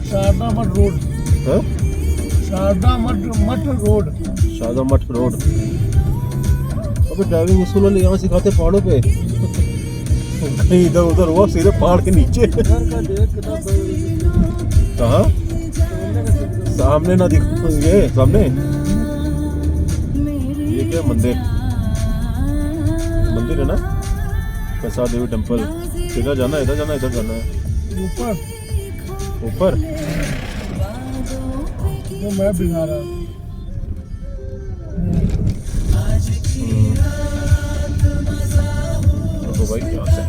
शारदा मठ रोड, हाँ? शारदा मठ रोड। शारदा मठ रोड। अबे ड्राइविंग स्कूल वाले यहाँ सिखाते पहाड़ों पे। कहीं इधर उधर हुआ सीधे पहाड़ के नीचे। घर का देख कितना कहाँ? सामने ना दिखो, ये सामने ये क्या मंदिर, मंदिर है ना, कैसा देवी टेम्पल। इधर जाना है, इधर जाना है, इधर जाना है। ऊपर ऊपर जो मैं बिगा रहा तो भाई यहाँ से